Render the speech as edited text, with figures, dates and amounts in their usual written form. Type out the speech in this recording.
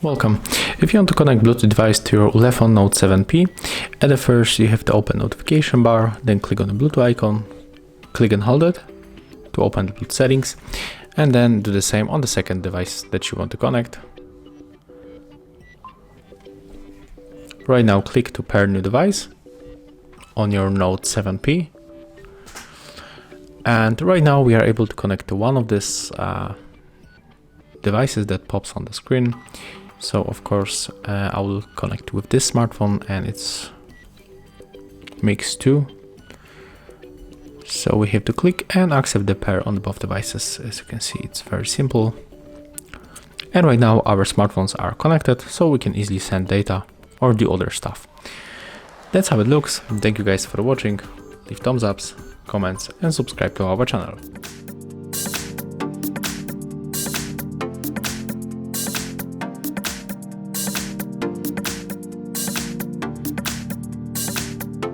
Welcome. If you want to connect Bluetooth device to your ULEFONE Note 7P, at the first you have to open notification bar, then click on the Bluetooth icon, click and hold it to open the Bluetooth settings, and then do the same on the second device that you want to connect. Right now click to pair new device on your Note 7P. And right now we are able to connect to one of these devices that pops on the screen. So of course I will connect with this smartphone and it's Mix 2. So we have to click and accept the pair on both devices. As you can see, it's very simple. And right now our smartphones are connected, so we can easily send data or do other stuff. That's how it looks. Thank you guys for watching. Leave thumbs ups, comments and subscribe to our channel.